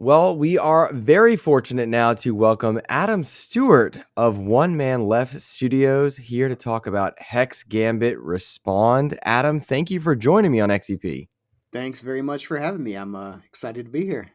Well, we are very fortunate now to welcome Adam Stewart of One Man Left Studios here to talk about Hex Gambit Respond. Adam, thank you for joining me on XEP. Thanks very much for having me. I'm excited to be here.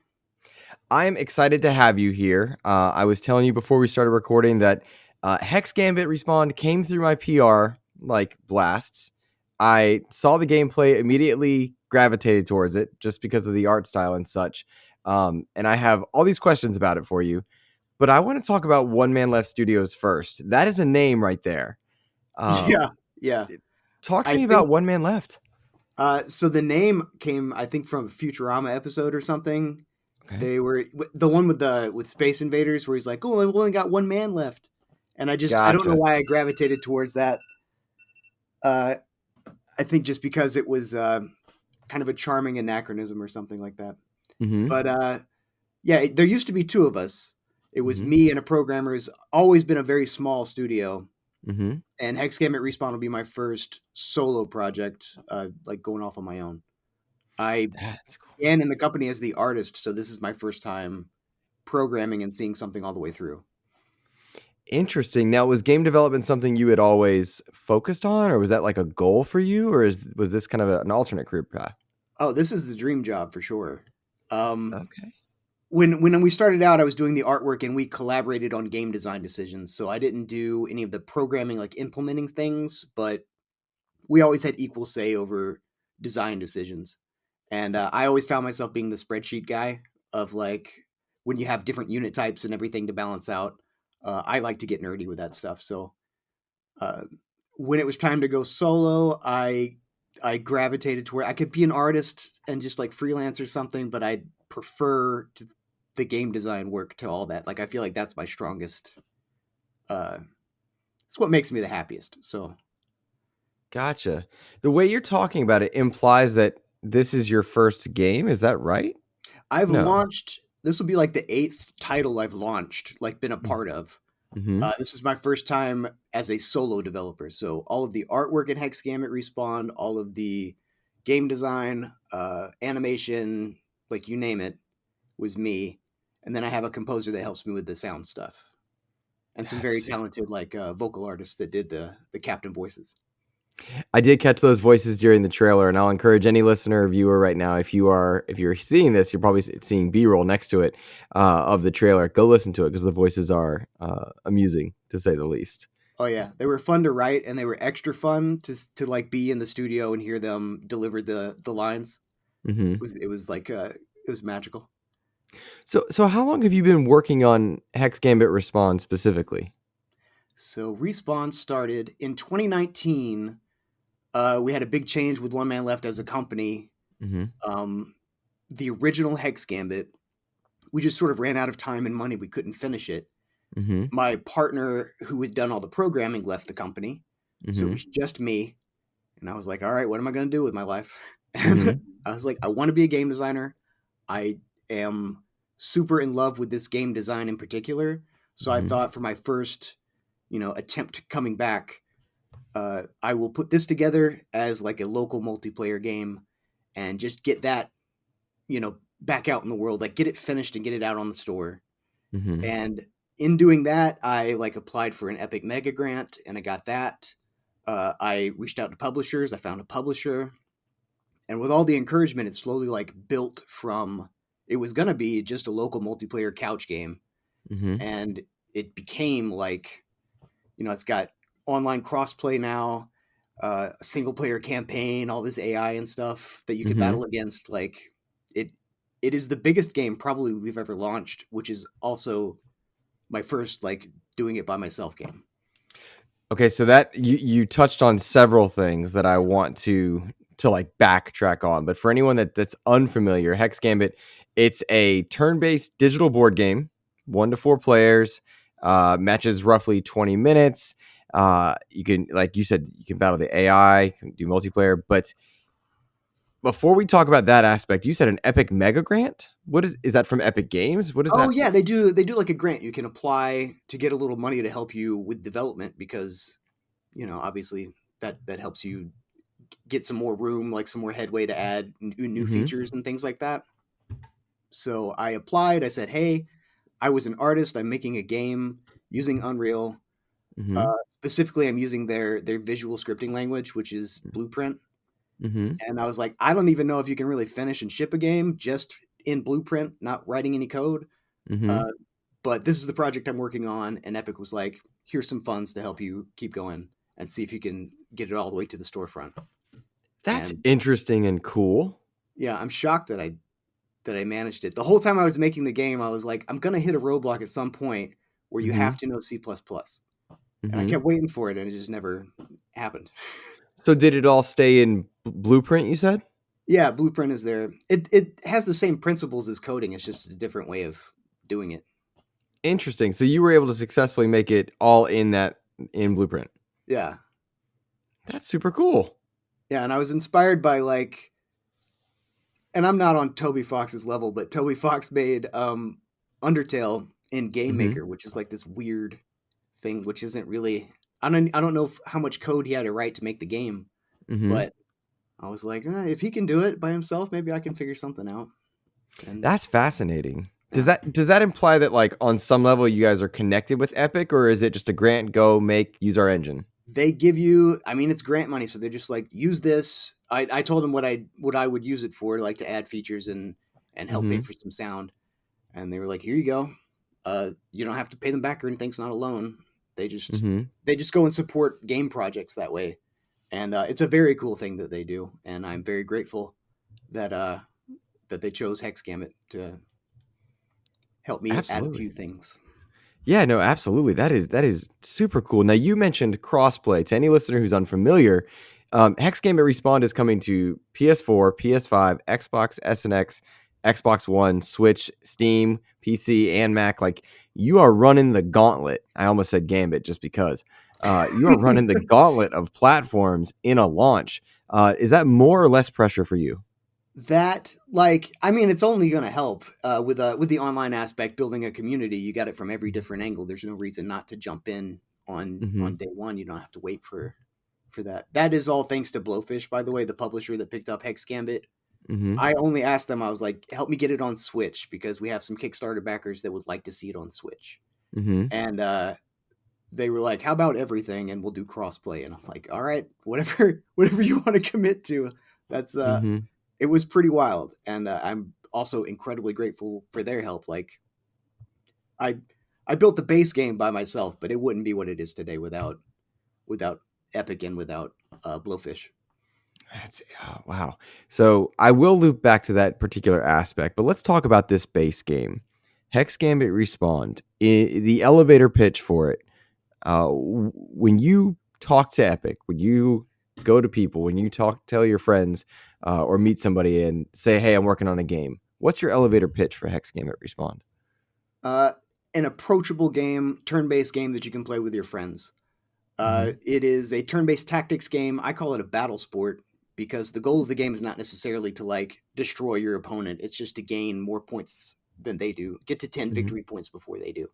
I'm excited to have you here. I was telling you before we started recording that Hex Gambit Respawn came through my PR like blasts. I saw the gameplay, immediately gravitated towards it just because of the art style and such. And I have all these questions about it for you. But I want to talk about One Man Left Studios first. That is a name right there. Yeah, yeah. Talk to I me think about One Man Left. so. The name came, I think, from a Futurama episode or something. Okay. They were the one with Space Invaders, where he's like, "Oh, I've only got one man left," and I don't know Gotcha. why I gravitated towards that. Uh, I think just because it was kind of a charming anachronism or something like that. Mm-hmm. But yeah, there used to be two of us. It was Mm-hmm. me and a programmer. It's always been a very small studio. Mm-hmm. And Hex Gambit Respawn will be my first solo project, like going off on my own. I That's cool. began in the company as the artist, so this is my first time programming and seeing something all the way through. Interesting. Now, was game development something you had always focused on, or was that like a goal for you, or was this kind of an alternate career path? Oh, this is the dream job for sure. Um, Okay. when we started out, I was doing the artwork and we collaborated on game design decisions. So I didn't do any of the programming, like implementing things, but we always had equal say over design decisions. And I always found myself being the spreadsheet guy of like when you have different unit types and everything to balance out. I like to get nerdy with that stuff. So uh, when it was time to go solo, I gravitated to where I could be an artist and just like freelance or something, but I prefer the game design work to all that. Like I feel like that's my strongest. Uh, it's what makes me the happiest. So Gotcha. The way you're talking about it implies that this is your first game. Is that right? I've No. launched. This will be like the eighth title I've launched, like been a part of. Mm-hmm. This is my first time as a solo developer. So all of the artwork in Hex Gambit Respawn, all of the game design, animation, like you name it, was me. And then I have a composer that helps me with the sound stuff, and some very That's talented like vocal artists that did the captain voices. I did catch those voices during the trailer, and I'll encourage any listener or viewer right now, if you're seeing this, you're probably seeing B-roll next to it of the trailer. Go listen to it because the voices are amusing to say the least. Oh yeah, they were fun to write, and they were extra fun to like be in the studio and hear them deliver the lines. Mm-hmm. It was like it was magical. So how long have you been working on Hex Gambit Respawn specifically? So Respawn started in 2019. We had a big change with One Man Left as a company. Mm-hmm. Um, the original Hex Gambit, we just sort of ran out of time and money. We couldn't finish it. Mm-hmm. My partner, who had done all the programming, left the company. So it Mm-hmm. was just me. And I was like, all right, what am I going to do with my life? And Mm-hmm. I was like, I want to be a game designer. I am super in love with this game design in particular. So I Mm-hmm. thought for my first, attempt coming back, I will put this together as like a local multiplayer game and just get that, back out in the world, like get it finished and get it out on the store. Mm-hmm. And in doing that, I like applied for an Epic MegaGrant and I got that. I reached out to publishers. I found a publisher, and with all the encouragement, it slowly like built from it was gonna be just a local multiplayer couch game, Mm-hmm. and it became like it's got online crossplay now, a single player campaign, all this AI and stuff that you could Mm-hmm. battle against. Like it, it is the biggest game probably we've ever launched, which is also my first like doing it by myself game. Okay, so that you touched on several things that I want to like backtrack on. But for anyone that's unfamiliar, Hex Gambit, it's a turn-based digital board game, 1 to 4 players, matches roughly 20 minutes. You can, like you said, you can battle the AI, you can do multiplayer. But before we talk about that aspect, you said an Epic Mega Grant. What is that from Epic Games? What is Oh that yeah, for? they do like a grant you can apply to get a little money to help you with development because obviously that helps you get some more room, like some more headway to add new Mm-hmm. features and things like that. So I applied. I said, "Hey, I was an artist. I'm making a game using Unreal. Mm-hmm. Specifically, I'm using their visual scripting language, which is Blueprint." Mm-hmm. And I was like, "I don't even know if you can really finish and ship a game just in Blueprint, not writing any code. Mm-hmm. Uh, but this is the project I'm working on." And Epic was like, "Here's some funds to help you keep going and see if you can get it all the way to the storefront." That's And interesting and cool. yeah, I'm shocked that I managed it. The whole time I was making the game, I was like, I'm gonna hit a roadblock at some point where you Mm-hmm. have to know C++. And I Mm-hmm. kept waiting for it, and it just never happened. So did it all stay in Blueprint, you said? Yeah, Blueprint is there. It has the same principles as coding. It's just a different way of doing it. Interesting. So you were able to successfully make it all in Blueprint. Yeah, That's super cool. yeah. And I was inspired by like, and I'm not on Toby Fox's level, but Toby Fox made Undertale in Game Mm-hmm. Maker, which is like this weird thing, which isn't really. I don't know how much code he had to write to make the game, Mm-hmm. but I was like, if he can do it by himself, maybe I can figure something out. And That's fascinating. Does yeah, that imply that like on some level you guys are connected with Epic, or is it just a grant, go make, use our engine? they give you. I mean, it's grant money, so they're just like, use this. I told them what I would use it for, like to add features and help pay Mm-hmm. for some sound. And they were like, here you go. You don't have to pay them back or anything. It's not a loan. They just Mm-hmm. they just go and support game projects that way. And it's a very cool thing that they do. And I'm very grateful that that they chose Hex Gambit to help me add a Absolutely. few things. Yeah, no, absolutely. That is super cool. Now you mentioned crossplay. To any listener who's unfamiliar, Hex Gambit Respawn is coming to PS4, PS5, Xbox S and X, Xbox One, Switch, Steam, PC, and Mac. Like you are running the gauntlet. I almost said Gambit just because. You are running the gauntlet of platforms in a launch. Is that more or less pressure for you? That like I mean it's only going to help with the online aspect, building a community. You got it from every different angle. There's no reason not to jump in Mm-hmm. on day one. You don't have to wait for that. That is all thanks to Blowfish, by the way, the publisher that picked up Hex Gambit. Mm-hmm. I only asked them, I was like, help me get it on Switch because we have some Kickstarter backers that would like to see it on Switch. Mm-hmm. And they were like, how about everything and we'll do crossplay? And I'm like, all right, whatever whatever you want to commit to. That's Mm-hmm. it was pretty wild. And I'm also incredibly grateful for their help. Like I I built the base game by myself, but it wouldn't be what it is today without Epic and without Blowfish. That's wow. So I will loop back to that particular aspect, but let's talk about this base game. Hex Gambit Respawn. The elevator pitch for it. When you talk to Epic, when you go to people, when you tell your friends, or meet somebody and say, "Hey, I'm working on a game." What's your elevator pitch for Hex Gambit Respawn? Uh, an approachable game, turn-based game that you can play with your friends. Mm-hmm. It is a turn-based tactics game. I call it a battle sport because the goal of the game is not necessarily to like destroy your opponent. It's just to gain more points than they do. Get to 10 Mm-hmm. victory points before they do.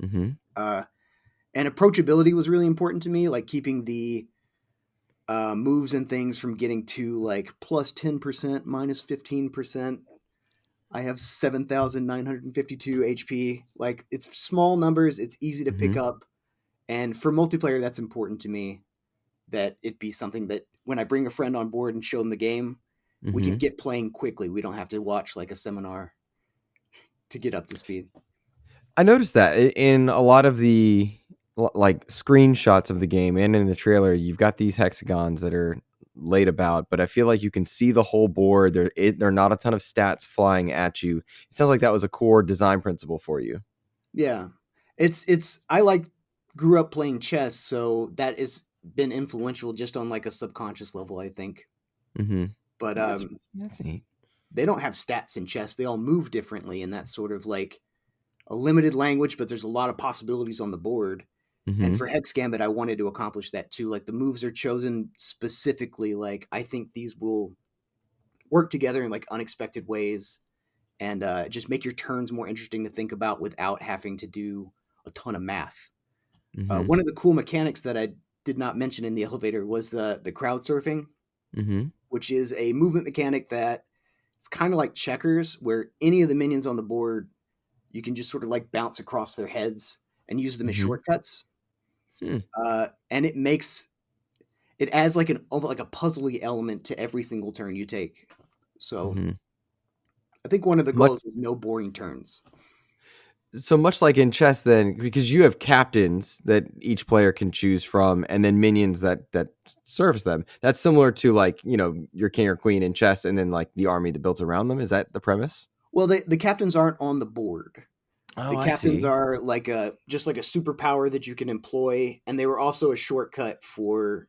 Mm-hmm. Uh, and approachability was really important to me, like keeping the moves and things from getting to like plus 10%, minus 15%. I have 7,952 HP. Like it's small numbers, it's easy to pick Mm-hmm. up. And for multiplayer, that's important to me that it be something that when I bring a friend on board and show them the game, we can Mm-hmm. get playing quickly. We don't have to watch like a seminar to get up to speed. I noticed that in a lot of the like screenshots of the game and in the trailer, you've got these hexagons that are laid about, but I feel like you can see the whole board. There are not a ton of stats flying at you. It sounds like that was a core design principle for you. Yeah. It's I like grew up playing chess, so that has been influential just on like a subconscious level, I think. Mm-hmm. But That's neat. they don't have stats in chess. They all move differently, and that's sort of like a limited language, but there's a lot of possibilities on the board. And Mm-hmm. for Hex Gambit, I wanted to accomplish that too. Like the moves are chosen specifically. Like I think these will work together in like unexpected ways, and just make your turns more interesting to think about without having to do a ton of math. Mm-hmm. One of the cool mechanics that I did not mention in the elevator was the crowd surfing, Mm-hmm. which is a movement mechanic that it's kind of like checkers, where any of the minions on the board, you can just sort of like bounce across their heads and use them as Mm-hmm. shortcuts. Hmm. And it adds like an almost like a puzzly element to every single turn you take. So Mm-hmm. I think one of the Much goals is no boring turns. so much like in chess, then, because you have captains that each player can choose from, and then minions that serves them. That's similar to like your king or queen in chess, and then like the army that builds around them. Is that the premise? Well, the captains aren't on the board. Oh, The I captains see. are like a just like a superpower that you can employ, and they were also a shortcut for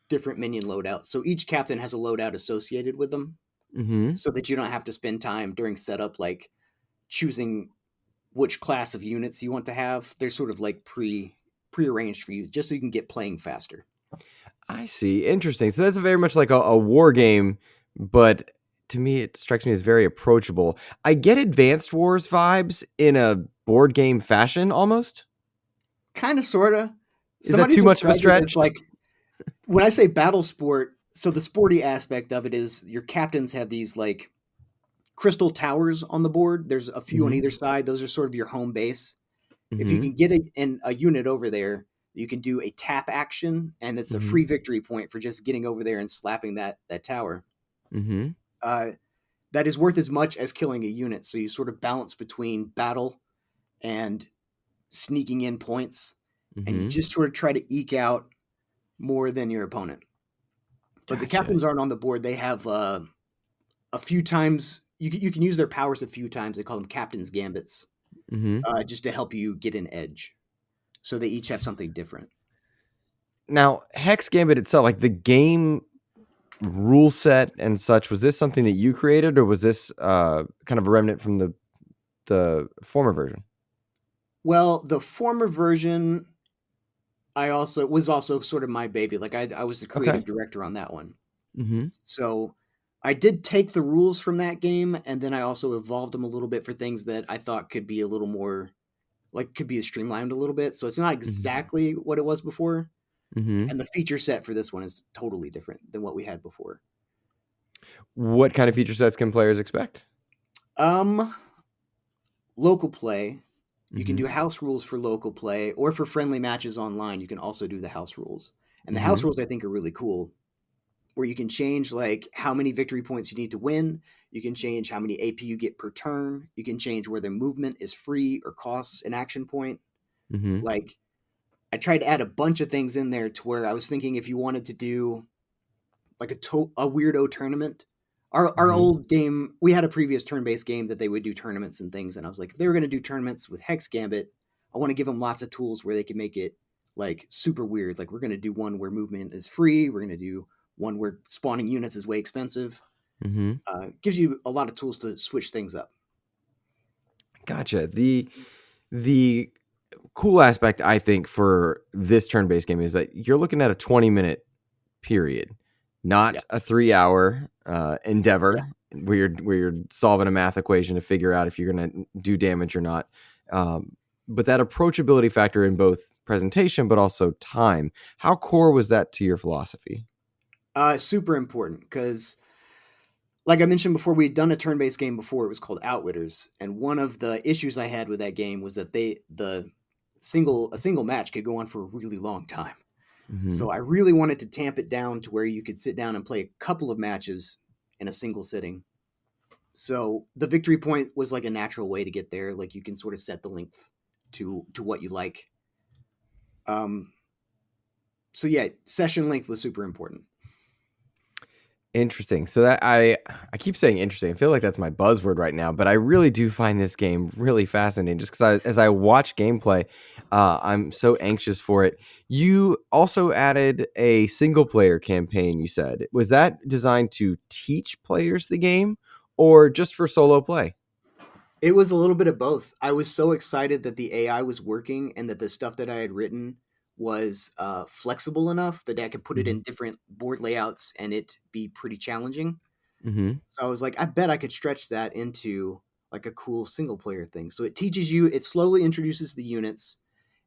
different minion loadouts. So each captain has a loadout associated with them, Mm-hmm. so that you don't have to spend time during setup like choosing which class of units you want to have. They're sort of like prearranged for you, just so you can get playing faster. I see. Interesting. So that's very much like a war game, but to me, it strikes me as very approachable. I get Advanced Wars vibes in a board game fashion almost. Kind of, sorta. Is that Somebody too much of a described it as stretch? like when I say battle sport. So the sporty aspect of it is your captains have these like crystal towers on the board. There's a few on Mm-hmm. either side. Those are sort of your home base. If you Mm-hmm. can get a unit over there, you can do a tap action, and it's a Mm-hmm. free victory point for just getting over there and slapping that tower. Mm-hmm. Uh, that is worth as much as killing a unit. So you sort of balance between battle and sneaking in points, and you Mm-hmm. just sort of try to eke out more than your opponent. But the Gotcha. captains aren't on the board. They have a few times you can use their powers a few times. They call them captains gambits, Mm-hmm. just to help you get an edge. So they each have something different. Now, Hex Gambit itself, like the game rule set and such, was this something that you created, or was this kind of a remnant from the former version? Well, the former version, I also was also sort of my baby. Like I was the Okay. creative director on that one. Mm-hmm. So I did take the rules from that game, and then I also evolved them a little bit for things that I thought could be a little more like could be streamlined a little bit. So it's not Mm-hmm. exactly what it was before. Mm-hmm. And the feature set for this one is totally different than what we had before. What kind of feature sets can players expect? Um, Local play. You can Mm-hmm. do house rules for local play, or for friendly matches online. You can also do the house rules, and the Mm-hmm. house rules I think are really cool. Where you can change like how many victory points you need to win. You can change how many AP you get per turn. You can change whether movement is free or costs an action point. Mm-hmm. Like I tried to add a bunch of things in there to where I was thinking if you wanted to do like a weirdo tournament. Our Mm-hmm. old game, we had a previous turn-based game that they would do tournaments and things, and I was like, if they were going to do tournaments with Hex Gambit, I want to give them lots of tools where they can make it like super weird. Like we're going to do one where movement is free. We're going to do one where spawning units is way expensive. Mm-hmm. Gives you a lot of tools to switch things up. Gotcha. The cool aspect I think for this turn-based game is that you're looking at a 20-minute period, Yeah, not a 3-hour yeah. endeavor where you're solving a math equation to figure out if you're going to do damage or not. But that approachability factor in both presentation but also time. How core was that to your philosophy? Super important because like I mentioned before, we had done a turn-based game before. It was called Outwitters, and one of the issues I had with that game was that the single match could go on for a really long time. Mm-hmm. So I really wanted to tamp it down to where you could sit down and play a couple of matches in a single sitting. So the victory point was like a natural way to get there. Like you can sort of set the length to what you like. Um, so yeah, session length was super important. Interesting. So that I keep saying interesting. I feel like that's my buzzword right now, but I really do find this game really fascinating. Just because as I watch gameplay, I'm so anxious for it. You also added a single player campaign. You said, was that designed to teach players the game, or just for solo play? It was a little bit of both. I was so excited that the AI was working and that the stuff that I had written was flexible enough that I could put it Mm-hmm. in different board layouts and it be pretty challenging. Mm-hmm. So I was like, I bet I could stretch that into like a cool single player thing. So it teaches you, it slowly introduces the units.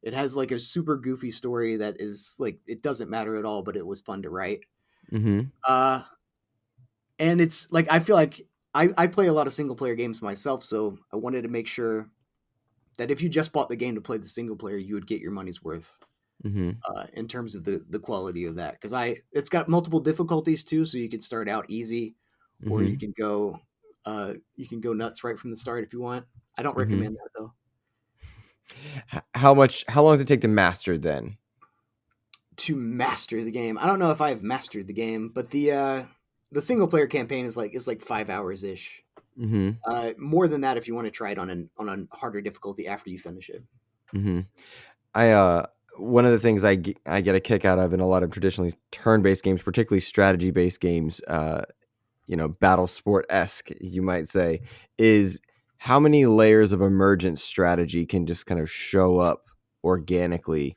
It has like a super goofy story that is like, it doesn't matter at all, but it was fun to write. Mm-hmm. Uh, and it's like, I feel like I play a lot of single player games myself, so I wanted to make sure that if you just bought the game to play the single player, you would get your money's worth Mm-hmm. in terms of the quality of that. Because it's got multiple difficulties too, so you can start out easy, or Mm-hmm. you can go nuts right from the start if you want. I don't Mm-hmm. recommend that though. How much? How long does it take to master then? To master the game, I don't know if I've mastered the game, but the single player campaign is like 5 hours ish. Mm-hmm. More than that if you want to try it on a harder difficulty after you finish it. Mm-hmm. I one of the things I get a kick out of in a lot of traditionally turn-based games, particularly strategy-based games, battle sport-esque, you might say, is how many layers of emergent strategy can just kind of show up organically.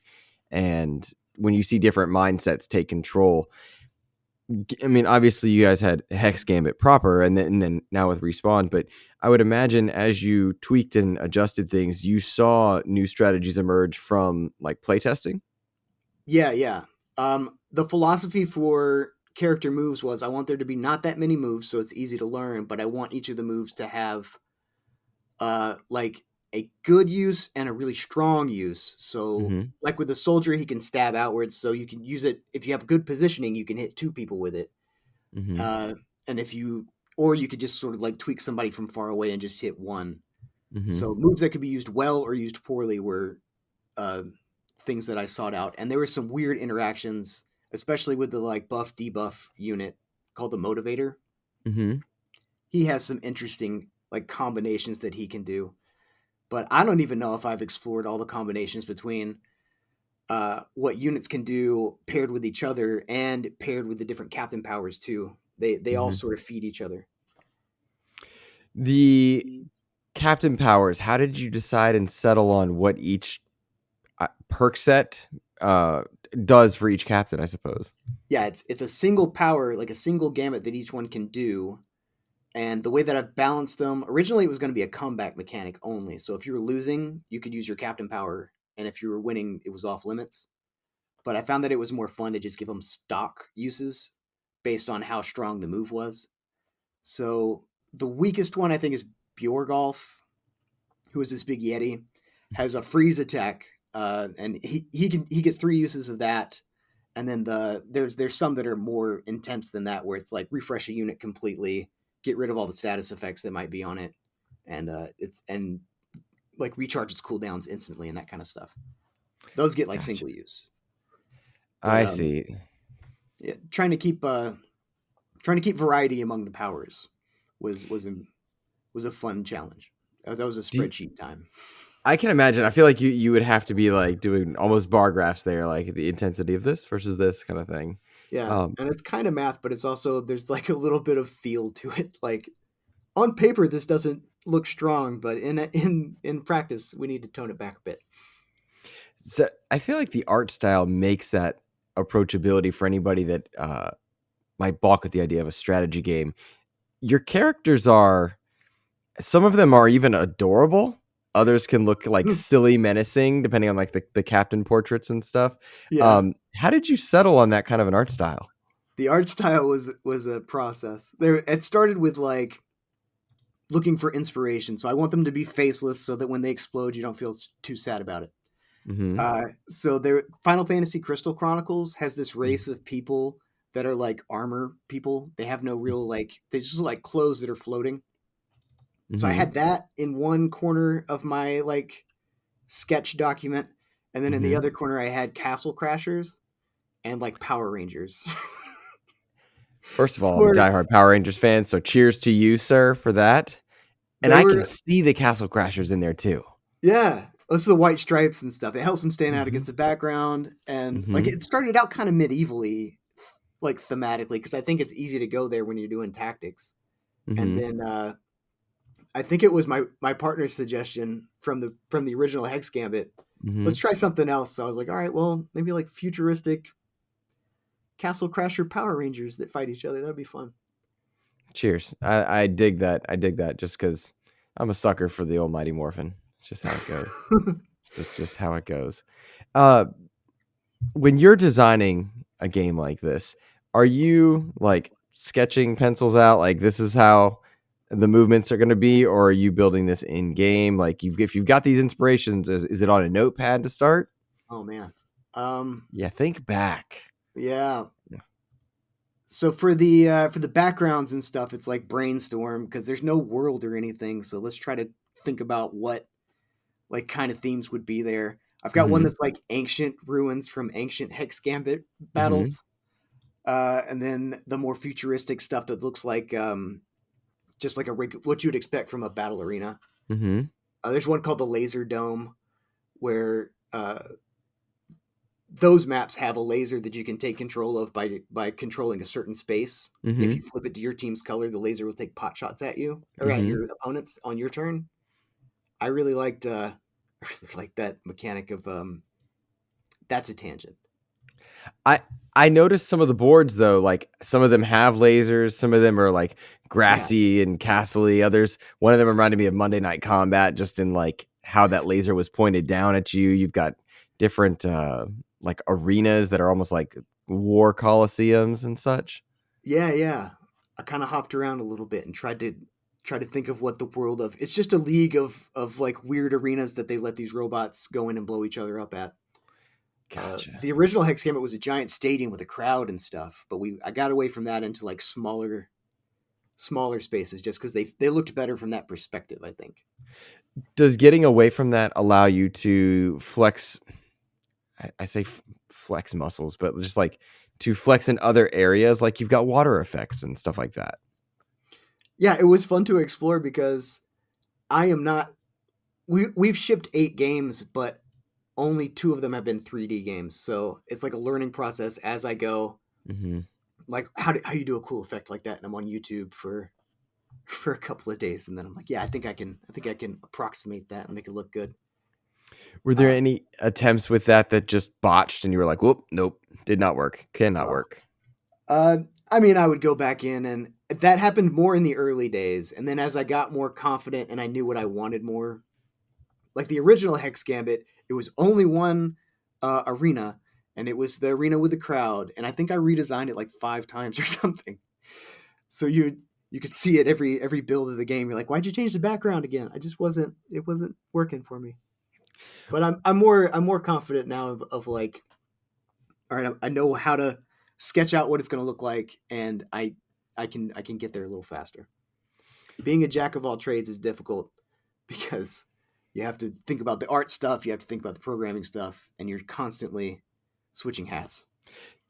And when you see different mindsets take control, I mean, obviously you guys had Hex Gambit proper and then now with Respawn, but I would imagine as you tweaked and adjusted things, you saw new strategies emerge from like playtesting. Yeah, yeah. The philosophy for character moves was I want there to be not that many moves so it's easy to learn, but I want each of the moves to have like a good use and a really strong use. So Mm-hmm. like with the soldier, he can stab outwards, so you can use it if you have good positioning, you can hit two people with it. Mm-hmm. Uh, and if you or you could just sort of like tweak somebody from far away and just hit one. Mm-hmm. So moves that could be used well or used poorly were uh, things that I sought out, and there were some weird interactions, especially with the like buff debuff unit called the Motivator. Mm-hmm. He has some interesting like combinations that he can do, but I don't even know if I've explored all the combinations between what units can do paired with each other and paired with the different captain powers too. They all Mm-hmm. sort of feed each other. The Captain Powers, how did you decide and settle on what each perk set uh, does for each captain, I suppose? Yeah, it's a single power, like a single gamut that each one can do. And the way that I've balanced them, originally it was going to be a comeback mechanic only. So if you were losing, you could use your captain power, and if you were winning, it was off limits. But I found that it was more fun to just give them stock uses based on how strong the move was. So the weakest one I think is Bjorgolf, who is this big yeti, has a freeze attack, and he gets three uses of that. And then there's some that are more intense than that, where it's like refresh a unit completely, get rid of all the status effects that might be on it, and like recharges cooldowns instantly and that kind of stuff. Those get like Gotcha. single use, but I see. yeah, trying to keep variety among the powers was a fun challenge. That was a Do spreadsheet time. I can imagine. I feel like you would have to be like doing almost bar graphs there, like the intensity of this versus this kind of thing. Yeah, Um, and it's kind of math, but it's also there's like a little bit of feel to it. Like on paper, this doesn't look strong, but in practice, we need to tone it back a bit. so I feel like the art style makes that approachability for anybody that might balk at the idea of a strategy game. Your characters are some of them are even adorable. Others can look like silly, menacing, depending on like the captain portraits and stuff. Yeah, How did you settle on that kind of an art style? the art style was a process. There, it started with like looking for inspiration. So I want them to be faceless, so that when they explode, you don't feel too sad about it. Mm-hmm. So there, Final Fantasy Crystal Chronicles has this race of people that are like armor people. They have no real like they just like clothes that are floating. So I Mm-hmm. had that in one corner of my like sketch document, and then in the Mm-hmm. other corner I had Castle Crashers and like Power Rangers. First of all, I'm a For diehard Power Rangers fan, so cheers to you, sir, for that. And they I can were see the Castle Crashers in there too. yeah, those are the white stripes and stuff. It helps them stand out Mm-hmm. against the background, and like Mm-hmm. it started out kind of medievally, like thematically, because I think it's easy to go there when you're doing tactics. And Mm-hmm. then I think it was my partner's suggestion from the original Hex Gambit. Mm-hmm. Let's try something else. So I was like, all right, well, maybe like futuristic Castle Crasher Power Rangers that fight each other. That'd be fun. Cheers. I dig that. I dig that just because I'm a sucker for the old Mighty Morphin. It's just how it goes. It's just how it goes. Uh, when you're designing a game like this, are you like sketching pencils out? Like this is how the movements are going to be, or are you building this in game? Like if you've got these inspirations, is it on a notepad to start? Oh man. Yeah, think back. Yeah. Yeah. So for the backgrounds and stuff, it's like brainstorm because there's no world or anything. So let's try to think about what like kind of themes would be there. I've got one Mm-hmm. that's like ancient ruins from ancient Hex Gambit Mm-hmm. battles, and then the more futuristic stuff that looks like just like what you'd expect from a battle arena. Mm-hmm. There's one called the Laser Dome where those maps have a laser that you can take control of by controlling a certain space. If Mm-hmm. you flip it to your team's color, the laser will take pot shots at you or at Mm-hmm. your opponents on your turn. I really liked I really liked that mechanic of that's a tangent. I noticed some of the boards though, like some of them have lasers, some of them are like Yeah. grassy and castle-y. Others, one of them reminded me of Monday Night Combat, just in like how that laser was pointed down at you. You've got different like arenas that are almost like war coliseums and such. Yeah, yeah. I kind of hopped around a little bit and tried to think of what the world of it's just a league of like weird arenas that they let these robots go in and blow each other up at. Gotcha. The original Hex Gambit was a giant stadium with a crowd and stuff, but I got away from that into like smaller spaces just because they looked better from that perspective. I think. Does getting away from that allow you to flex? I say flex muscles, but just like to flex in other areas, like you've got water effects and stuff like that. Yeah, it was fun to explore because I am not. We've shipped 8 games, but only 2 of them have been 3D games. So it's like a learning process as I go. Mm-hmm. Like how you do a cool effect like that, and I'm on YouTube for for a couple of days, and then I'm like, yeah, I think I can approximate that and make it look good. Were there Uh, any attempts with that just botched and you were like, whoop, nope, did not work, cannot uh, work? I mean, I would go back in, and that happened more in the early days, and then as I got more confident and I knew what I wanted more, like the original Hex Gambit, it was only one arena, and it was the arena with the crowd, and I think I redesigned it like 5 times or something. So you could see it every build of the game. You're like, why'd you change the background again? I just wasn't it wasn't working for me. But I'm more confident now of like, all right, I know how to sketch out what it's going to look like, and I can get there a little faster. Being a jack of all trades is difficult because you have to think about the art stuff, you have to think about the programming stuff, and you're constantly switching hats.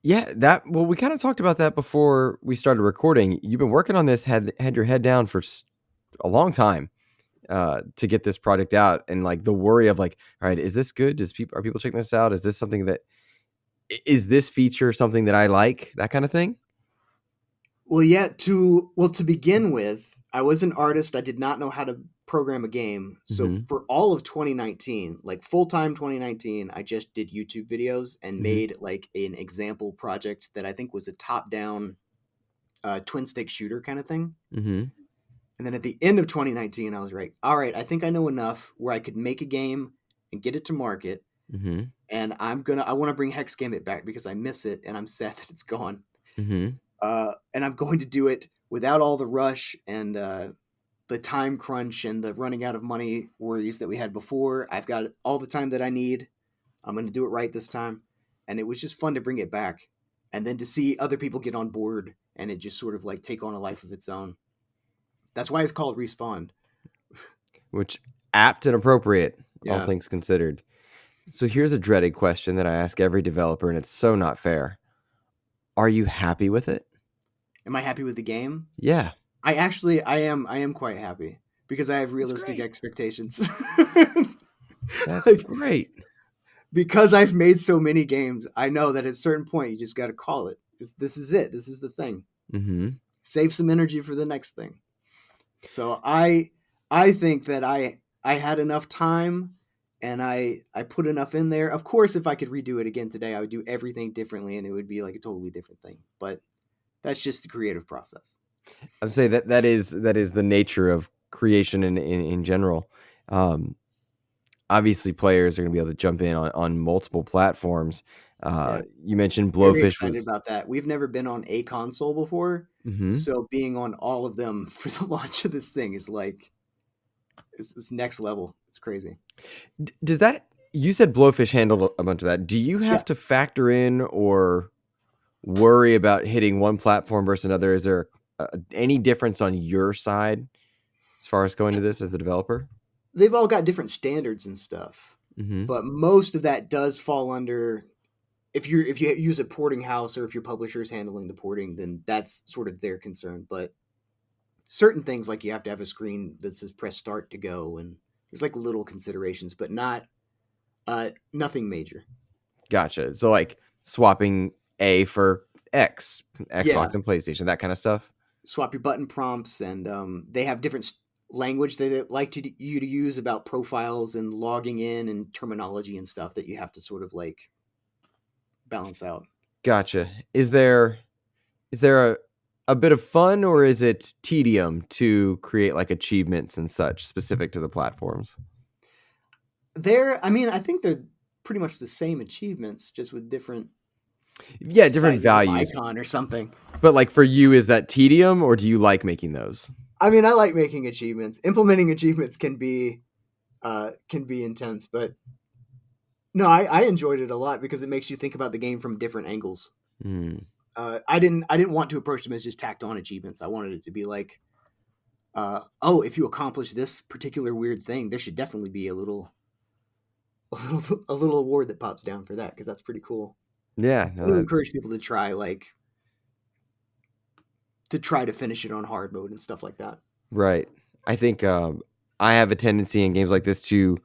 Yeah, well, we kind of talked about that before we started recording. You've been working on this, had your head down for a long time to get this project out, and like the worry of like, all right, is this good? Are people checking this out? Is this something that is this feature something that I like? That kind of thing. Well, to begin with, I was an artist. I did not know how to program a game. So Mm-hmm. for all of 2019, like full-time 2019, I just did YouTube videos and Mm-hmm. made like an example project that I think was a top-down twin stick shooter kind of thing. Mm-hmm. And then at the end of 2019, I was like, all right, I think I know enough where I could make a game and get it to market. Mm-hmm. And I want to bring Hex Gambit back because I miss it and I'm sad that it's gone. Mm-hmm. And I'm going to do it without all the rush and the time crunch and the running out of money worries that we had before. I've got all the time that I need. I'm going to do it right this time. And it was just fun to bring it back. And then to see other people get on board and it just sort of like take on a life of its own. That's why it's called Respawn. Which apt and appropriate, all Yeah. things considered. So here's a dreaded question that I ask every developer, and it's so not fair. Are you happy with it? Am I happy with the game? Yeah. I am quite happy because I have That's realistic great. expectations. That's Like, great. because I've made so many games, I know that at a certain point you just got to call it. This is it. This is the thing. Mm-hmm. Save some energy for the next thing. So I think that I had enough time and I put enough in there. Of course, if I could redo it again today, I would do everything differently and it would be like a totally different thing. But that's just the creative process. I'd say that is the nature of creation in general. Um, Obviously, players are going to be able to jump in on multiple platforms. Yeah, You mentioned very Blowfish excited was. about that. We've never been on a console before, Mhm. so being on all of them for the launch of this thing is like it's next level. It's crazy. Does that you said Blowfish handled a bunch of that. Do you Yeah, have to factor in or worry about hitting one platform versus another? Is there any difference on your side as far as going to this as the developer? they've all got different standards and stuff, Mhm. but most of that does fall under if you use a porting house or if your publisher is handling the porting, then that's sort of their concern. But certain things like you have to have a screen that says press start to go, and there's like little considerations, but not nothing major. Gotcha. So like swapping A for X, Yeah, Xbox and PlayStation, that kind of stuff. swap your button prompts, and they have different language they like you to use about profiles and logging in and terminology and stuff that you have to sort of like balance out. Gotcha. Is there a bit of fun or is it tedium to create like achievements and such specific to the platforms? I mean, I think they're pretty much the same achievements, just with different Yeah, different sizes of values. icon or something. But like for you, is that tedium or do you like making those? I mean, I like making achievements. Implementing achievements can be intense, but no, I enjoyed it a lot because it makes you think about the game from different angles. Hmm. I didn't want to approach them as just tacked on achievements. I wanted it to be like, oh, if you accomplish this particular weird thing, there should definitely be a little award that pops down for that because that's pretty cool. Yeah, I no, would that, encourage people to try to finish it on hard mode and stuff like that. right. I think I have a tendency in games like this to,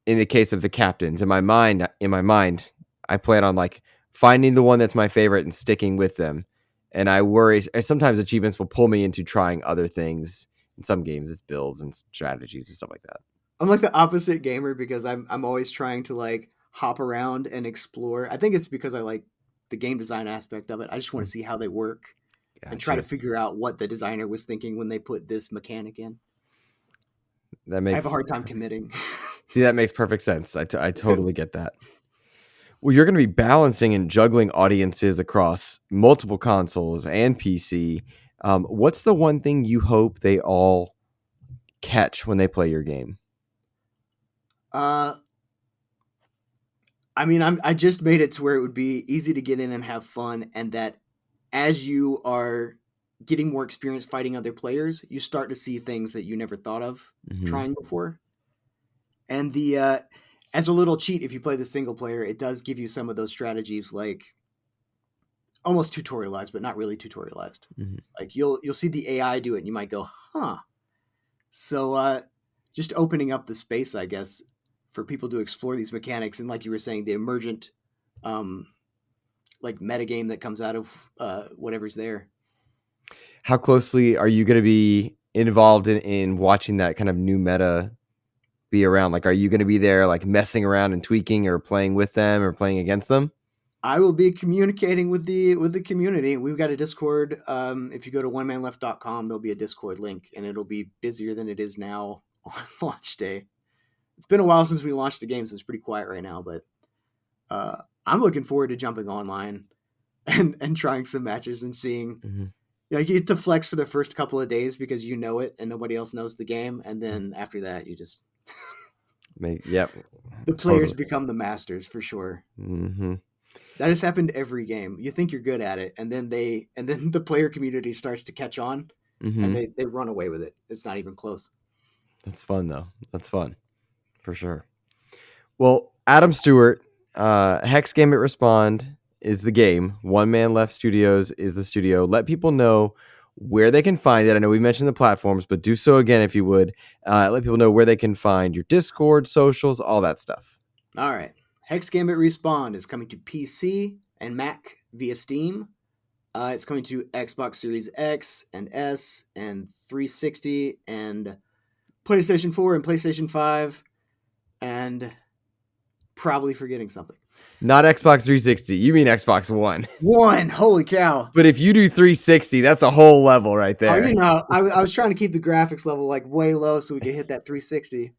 in the case of the captains, in my mind, I plan on like finding the one that's my favorite and sticking with them. And I worry sometimes achievements will pull me into trying other things. In some games, it's builds and strategies and stuff like that. I'm like the opposite gamer because I'm always trying to like hop around and explore. I think it's because I like the game design aspect of it. I just want to see how they work and try to Gotcha. figure out what the designer was thinking when they put this mechanic in. That I have a makes hard time committing. See, that makes perfect sense. I totally get that. Well, you're going to be balancing and juggling audiences across multiple consoles and PC. What's the one thing you hope they all catch when they play your game? uh I mean, I just made it to where it would be easy to get in and have fun, and that as you are getting more experience fighting other players, you start to see things that you never thought of Hmm. trying before. And the as a little cheat, if you play the single player, it does give you some of those strategies, like almost tutorialized, but not really tutorialized. Hmm. Like you'll see the AI do it, and you might go, "Huh." So just opening up the space, I guess, for people to explore these mechanics, and like you were saying, the emergent um, like metagame that comes out of whatever's there. How closely are you going to be involved in watching that kind of new meta be around? Like, are you going to be there, like messing around and tweaking, or playing with them, or playing against them? I will be communicating with the community. We've got a Discord. If you go to onemanleft.com, there'll be a Discord link, and it'll be busier than it is now on launch day. It's been a while since we launched the game, so it's pretty quiet right now. But I'm looking forward to jumping online and trying some matches and seeing. Hmm. You know, you get to flex for the first couple of days because you know it and nobody else knows the game, and then after that, you just Yep, the players totally. become the masters for sure. Hmm. That has happened every game. You think you're good at it, and then the player community starts to catch on, and Hmm. they run away with it. It's not even close. That's fun, though. That's fun for sure. Well, Adam Stewart, Hex Gambit Respond is the game. One Man Left Studios is the studio. Let people know where they can find it. I know we mentioned the platforms, but do so again if you would. Let people know where they can find your Discord, socials, all that stuff. All right, Hex Gambit Respawn is coming to PC and Mac via Steam. It's coming to Xbox Series X and S and 360 and PlayStation 4 and PlayStation 5, and probably forgetting something. Not Xbox 360. You mean Xbox One. One, holy cow! But if you do 360, that's a whole level right Oh, there. you know, I was trying to keep the graphics level like way low so we could hit that 360.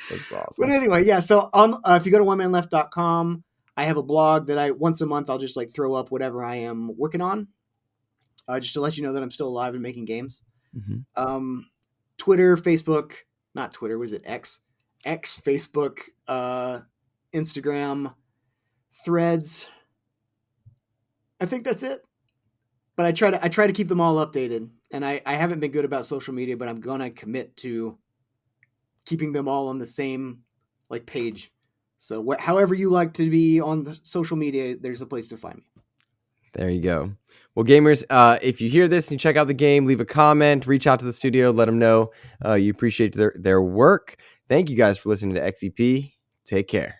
That's awesome. But anyway, yeah. So on if you go to onemanleft.com, I have a blog that I once a month I'll just like throw up whatever I am working on, just to let you know that I'm still alive and making games. Mm-hmm. Twitter, Facebook, not Twitter. Was it X? Facebook, Instagram, Threads. I think that's it. But I try to keep them all updated, and I haven't been good about social media, but I'm gonna commit to keeping them all on the same like page. So however you like to be on the social media, there's a place to find me. There you go. Well, gamers, if you hear this and you check out the game, leave a comment, reach out to the studio, let them know you appreciate their work. Thank you guys for listening to XEP. Take care.